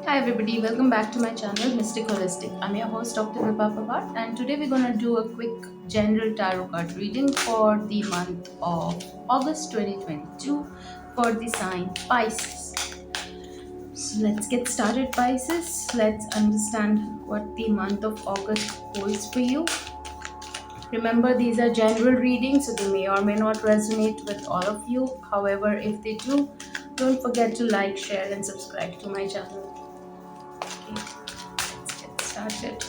Hi everybody, welcome back to my channel Mystic Holistic. I'm your host Dr. Nipapavat, and today we're gonna do a quick general tarot card reading for the month of August 2022 for the sign Pisces. So let's get started, Pisces. Let's understand what the month of August holds for you. Remember, these are general readings, so they may or may not resonate with all of you. However, if they do, don't forget to like, share, and subscribe to my channel. Okay, let's get started.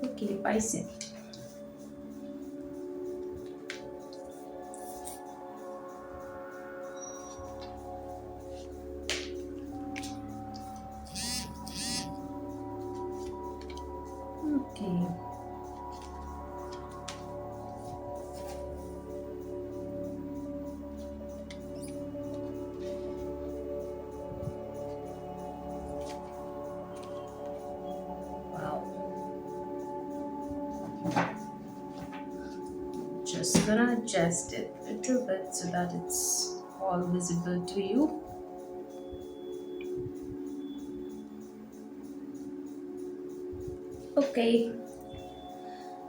Okay, Pisces. Okay. Wow. Just gonna adjust it a little bit so that it's all visible to you. Okay.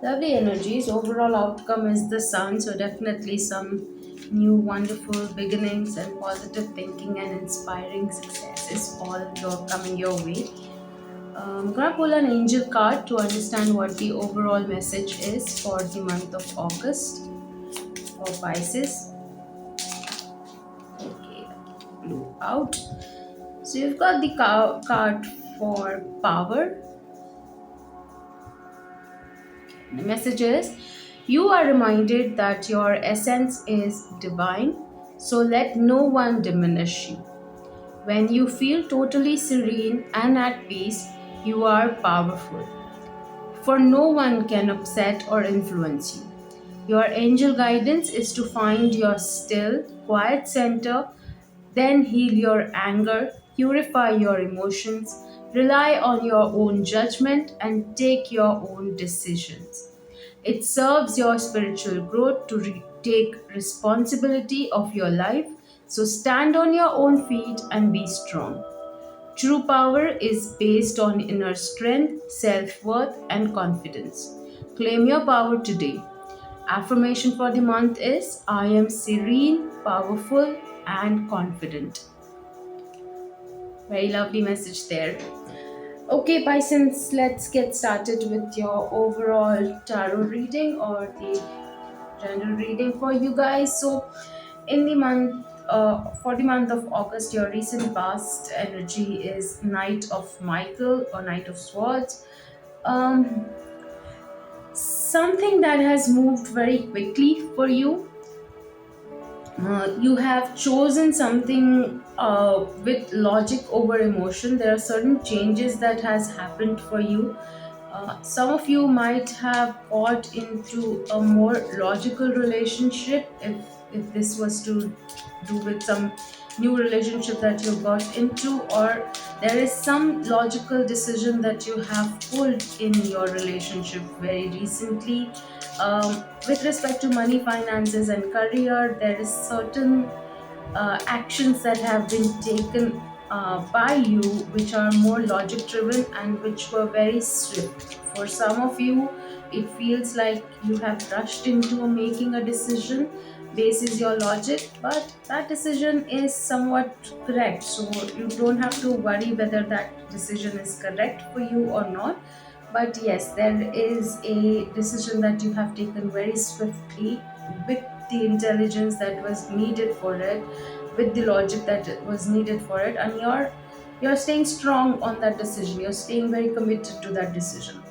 Lovely energies. Overall outcome is the sun, so definitely some new wonderful beginnings and positive thinking and inspiring successes coming your way. I'm gonna pull an angel card to understand what the overall message is for the month of August for Pisces. Okay, blue out. So you've got the card for power. The message is you are reminded that your essence is divine, so let no one diminish you. When you feel totally serene and at peace, you are powerful. For no one can upset or influence you. Your angel guidance is to find your still, quiet center, then heal your anger, purify your emotions, rely on your own judgment, and take your own decisions. It serves your spiritual growth to take responsibility of your life, so stand on your own feet and be strong. True power is based on inner strength, self worth, and confidence. Claim your power today. Affirmation for the month is I am serene, powerful, and confident. Very lovely message there. Okay, Pisces, let's get started with your overall tarot reading or the general reading for you guys. So, in the month for the month of August, your recent past energy is Knight of Michael or Knight of Swords. Um, Something that has moved very quickly for you. You have chosen something with logic over emotion. There are certain changes that has happened for you. Some of you might have got into a more logical relationship if this was to do with some new relationship that you got into, or there is some logical decision that you have pulled in your relationship very recently. With respect to money, finances, and career, there is certain actions that have been taken by you which are more logic driven and which were very swift. For some of you, it feels like you have rushed into making a decision basis your logic, but that decision is somewhat correct, so you don't have to worry whether that decision is correct for you or not. But yes, there is a decision that you have taken very swiftly with the intelligence that was needed for it, with the logic that was needed for it, and you're staying strong on that decision. You're staying very committed to that decision.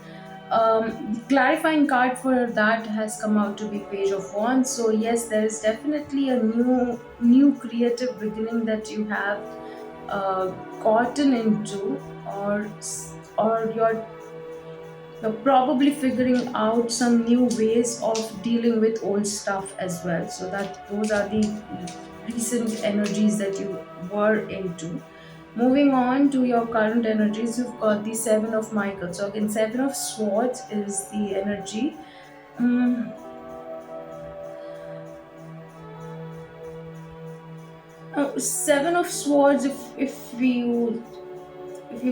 The clarifying card for that has come out to be Page of Wands. So yes, there is definitely a new creative beginning that you have uh, gotten into, or you're probably figuring out some new ways of dealing with old stuff as well. So that those are the recent energies that you were into. Moving on to your current energies, you've got the Seven of Michael. So again, Seven of Swords is the energy. Mm, Seven of Swords. If you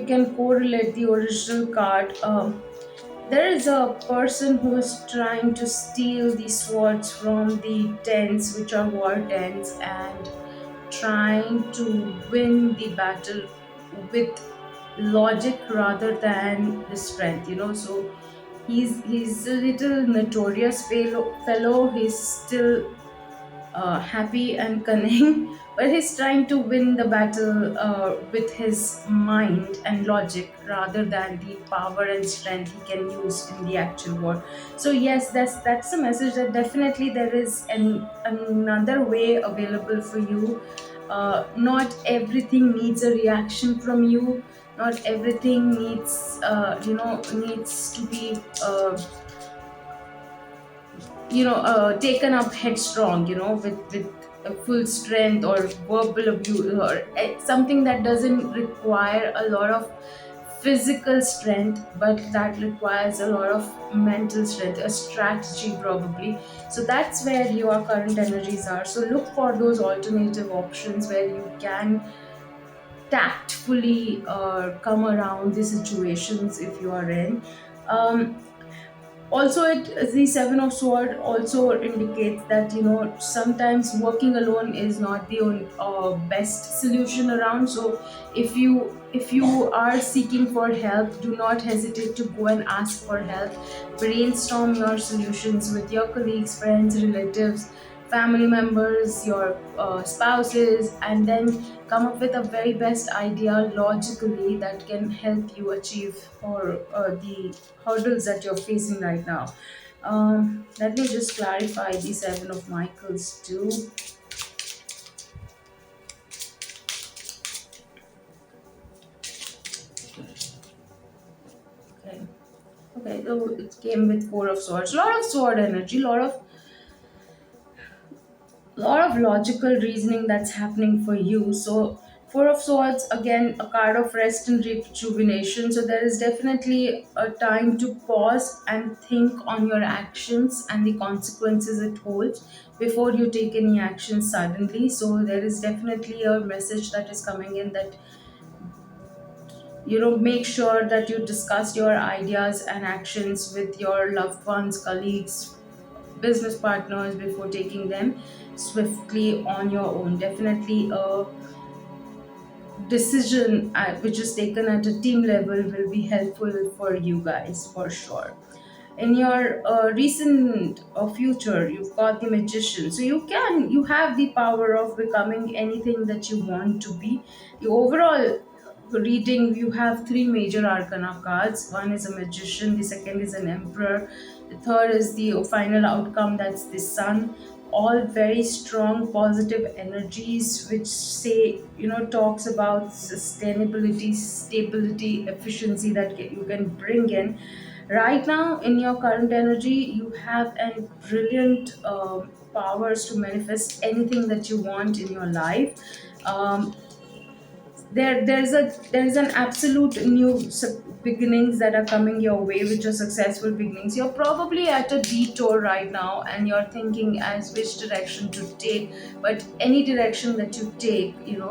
can correlate the original card, there is a person who is trying to steal the swords from the tents, which are war tents, and trying to win the battle with logic rather than the strength. So he's a little notorious fellow. He's still happy and cunning, but he's trying to win the battle with his mind and logic rather than the power and strength he can use in the actual war. So yes, that's a message that definitely there is another way available for you. Not everything needs a reaction from you. Not everything needs to be taken up headstrong, with full strength or verbal abuse, or something that doesn't require a lot of physical strength, but that requires a lot of mental strength, a strategy probably. So that's where your current energies are. So look for those alternative options where you can tactfully come around the situations if you are in. Also, the Seven of Sword also indicates that sometimes working alone is not the best solution around. So if you are seeking for help, do not hesitate to go and ask for help. Brainstorm your solutions with your colleagues, friends, relatives, family members, your spouses, and then come up with a very best idea logically that can help you achieve or the hurdles that you're facing right now. Let me just clarify the Seven of Michaels too. Okay. Okay, so it came with Four of Swords. A lot of sword energy, lot of logical reasoning that's happening for you. So, Four of Swords, again, a card of rest and rejuvenation. So, there is definitely a time to pause and think on your actions and the consequences it holds before you take any action suddenly. So, there is definitely a message that is coming in that make sure that you discuss your ideas and actions with your loved ones, colleagues, business partners before taking them swiftly on your own. Definitely a decision which is taken at a team level will be helpful for you guys for sure. In your recent future, you've got the Magician, so you have the power of becoming anything that you want to be. The overall reading, you have three major arcana cards. One is a Magician, the second is an Emperor, the third is the final outcome, that's the Sun. All very strong positive energies which say, talks about sustainability, stability, efficiency that you can bring in. Right now, in your current energy, you have a brilliant powers to manifest anything that you want in your life. Um, there's an absolute new beginnings that are coming your way, which are successful beginnings. You're probably at a detour right now and you're thinking as which direction to take, but any direction that you take, you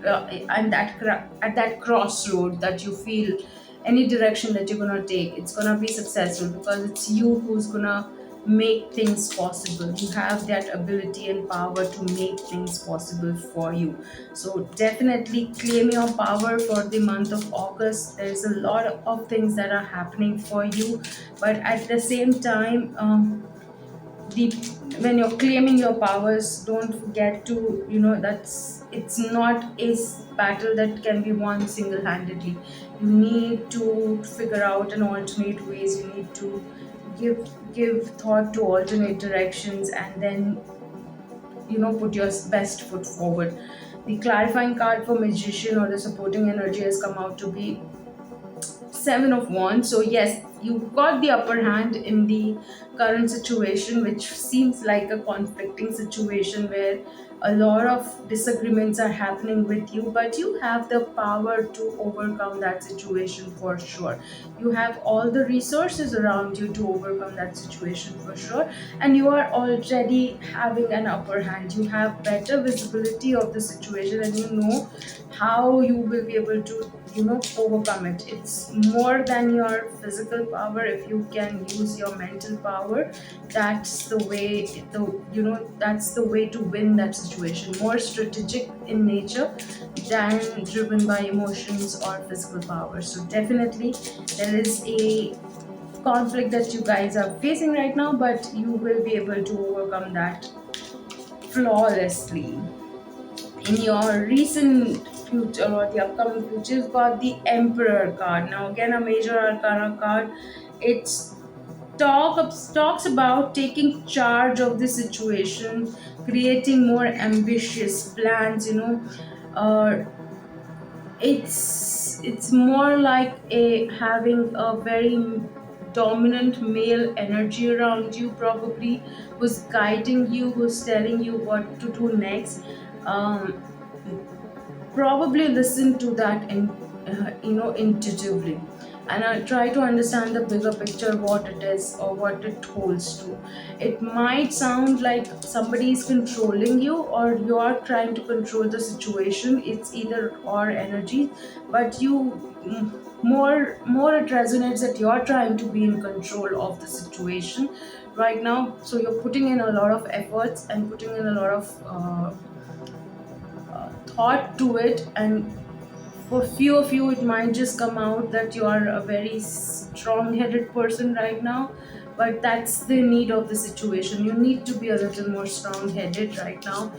and at that crossroad that you feel, any direction that you're gonna take, it's gonna be successful because it's you who's gonna make things possible. You have that ability and power to make things possible for you. So definitely claim your power for the month of August. There's a lot of things that are happening for you, but at the same time, the when you're claiming your powers, don't forget to that's it's not a battle that can be won single-handedly. You need to figure out an alternate ways. You need to give thought to alternate directions, and then put your best foot forward. The clarifying card for Magician or the supporting energy has come out to be Seven of Wands. So yes, you got the upper hand in the current situation, which seems like a conflicting situation where a lot of disagreements are happening with you, but you have the power to overcome that situation for sure. You have all the resources around you to overcome that situation for sure, and you are already having an upper hand. You have better visibility of the situation, and you know how you will be able to overcome it. It's more than your physical power. If you can use your mental power, that's the way, that's the way to win that situation. More strategic in nature than driven by emotions or physical power. So definitely there is a conflict that you guys are facing right now, but you will be able to overcome that flawlessly. In your recent future or the upcoming future, you've got the Emperor card. Now, again, a major arcana card. It's talks about taking charge of the situation, creating more ambitious plans. Uh, it's more like a having a very dominant male energy around you, probably, who's guiding you, who's telling you what to do next. um, Probably listen to that intuitively, and I try to understand the bigger picture, what it is or what it holds to. It might sound like somebody is controlling you, or you are trying to control the situation. It's either or energy, but more it resonates that you're trying to be in control of the situation right now. So you're putting in a lot of efforts and putting in a lot of thought to it, and for few of you it might just come out that you are a very strong headed person right now, but that's the need of the situation. You need to be a little more strong headed right now,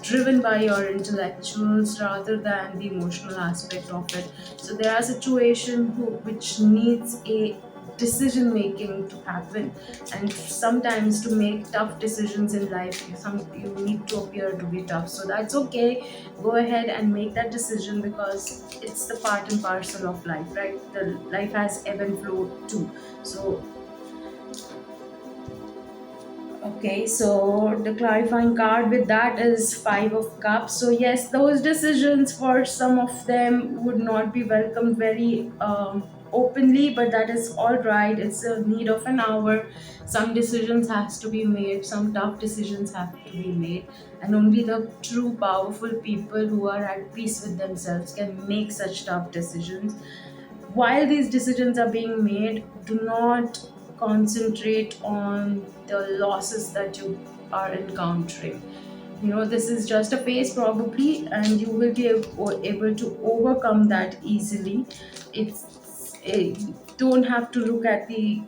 driven by your intellectuals rather than the emotional aspect of it. So there are situations which needs a decision making to happen, and sometimes to make tough decisions in life, you need to appear to be tough. So that's okay. Go ahead and make that decision, because it's the part and parcel of life, right? The life has ebb and flow too. So okay, so the clarifying card with that is Five of Cups. So yes, those decisions for some of them would not be welcomed very openly, but that is all right. It's a need of an hour. Some decisions has to be made. Some tough decisions have to be made, and only the true powerful people who are at peace with themselves can make such tough decisions. While these decisions are being made, do not concentrate on the losses that you are encountering. This is just a phase, probably, and you will be able to overcome that easily. Don't have to look at the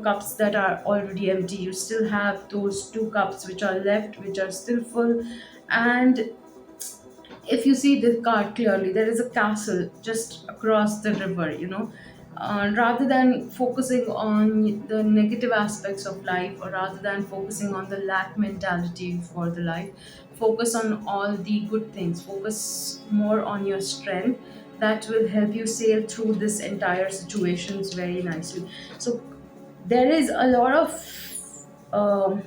cups that are already empty. You still have those two cups which are left, which are still full. And if you see the card clearly, there is a castle just across the river. Rather than focusing on the negative aspects of life, or rather than focusing on the lack mentality for the life, focus on all the good things. Focus more on your strength. That will help you sail through this entire situations very nicely. So there is a lot of um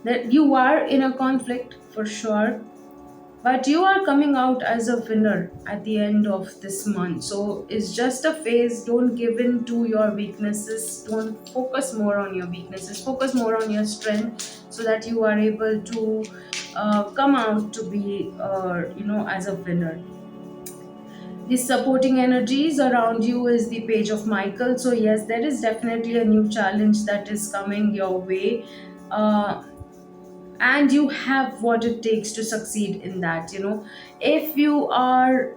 that you are in a conflict for sure, but you are coming out as a winner at the end of this month. So it's just a phase. Don't give in to your weaknesses. Don't focus more on your weaknesses. Focus more on your strength, so that you are able to come out to be, as a winner. The supporting energies around you is the Page of Michael. So yes, there is definitely a new challenge that is coming your way. Uh, and you have what it takes to succeed in that. If you are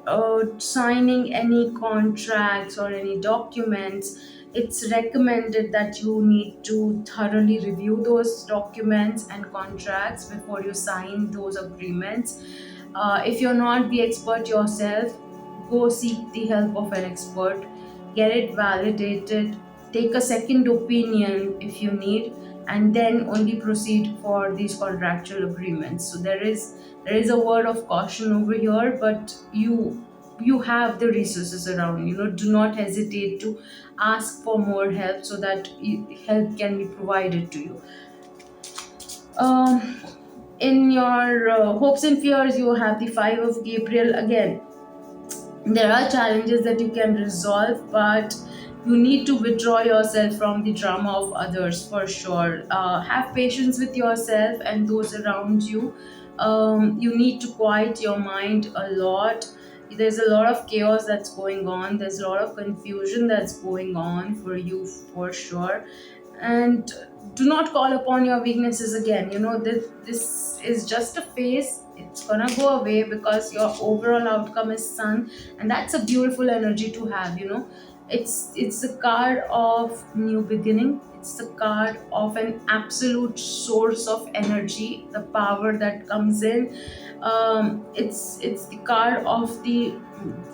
signing any contracts or any documents, it's recommended that you need to thoroughly review those documents and contracts before you sign those agreements. If you're not the expert yourself, go seek the help of an expert, get it validated, take a second opinion if you need, and then only proceed for these contractual agreements. So there is a word of caution over here, but you you have the resources around. Do not hesitate to ask for more help so that help can be provided to you. um, in your hopes and fears, you have the five of Gabriel again. There are challenges that you can resolve, but you need to withdraw yourself from the drama of others for sure. Have patience with yourself and those around you. You need to quiet your mind a lot. There's a lot of chaos that's going on, there's a lot of confusion that's going on for you for sure. And do not call upon your weaknesses again. This is just a phase, it's gonna go away, because your overall outcome is sun, and that's a beautiful energy to have. It's the card of new beginning, it's the card of an absolute source of energy, the power that comes in. It's the card of the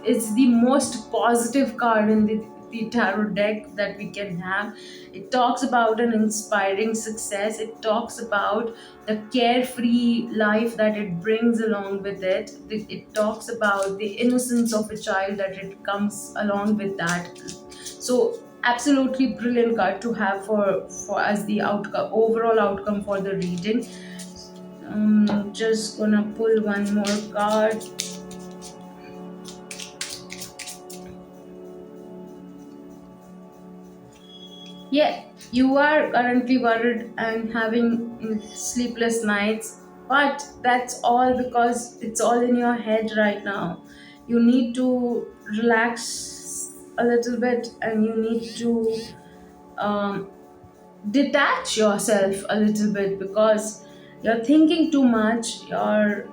it's the most positive card in the tarot deck that we can have. It talks about an inspiring success. It talks about the carefree life that it brings along with it. It talks about the innocence of a child that it comes along with that. So absolutely brilliant card to have for as the outcome, overall outcome for the reading. Just gonna pull one more card. Yeah, you are currently worried and having sleepless nights, but that's all because it's all in your head right now. You need to relax a little bit, and you need to um, detach yourself a little bit, because you're thinking too much. Your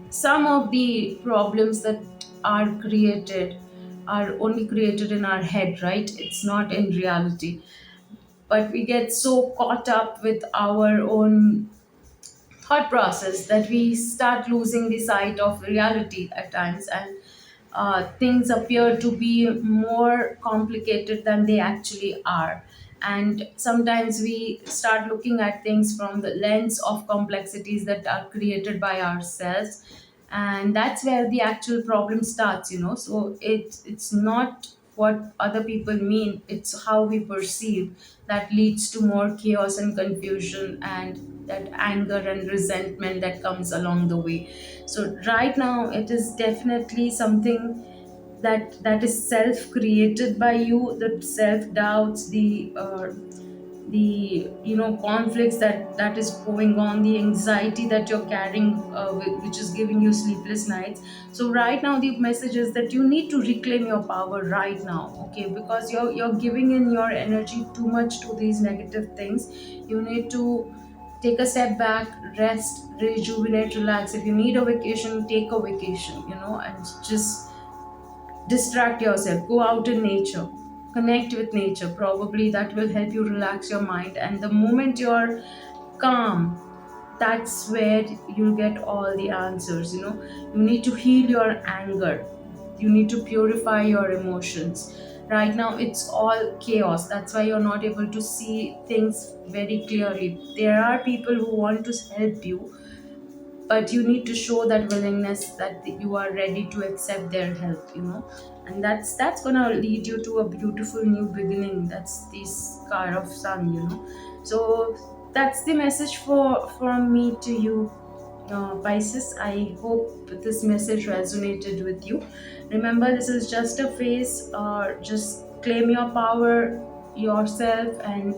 some of the problems that are created are only created in our head, right? It's not in reality. But we get so caught up with our own thought process that we start losing the sight of reality at times, and things appear to be more complicated than they actually are. And sometimes we start looking at things from the lens of complexities that are created by ourselves, and that's where the actual problem starts. So it's not what other people mean, it's how we perceive that leads to more chaos and confusion, and that anger and resentment that comes along the way. So right now it is definitely something that is self created by you, the self doubts, the conflicts that is going on, the anxiety that you're carrying, which is giving you sleepless nights. So right now the message is that you need to reclaim your power right now, okay? Because you're giving in your energy too much to these negative things. You need to take a step back, rest, rejuvenate, relax. If you need a vacation, take a vacation, and just distract yourself, go out in nature, connect with nature. Probably that will help you relax your mind, and the moment you're calm, that's where you'll get all the answers. You need to heal your anger, you need to purify your emotions. Right now it's all chaos, that's why you're not able to see things very clearly. There are people who want to help you, but you need to show that willingness, that you are ready to accept their help. And that's gonna lead you to a beautiful new beginning. That's this car of sun. So that's the message from me to you, Pisces. I hope this message resonated with you. Remember, this is just a phase. Just claim your power yourself and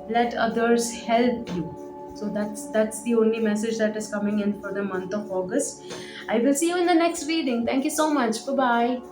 let others help you. So that's the only message that is coming in for the month of August. I will see you in the next reading. Thank you so much. Bye bye.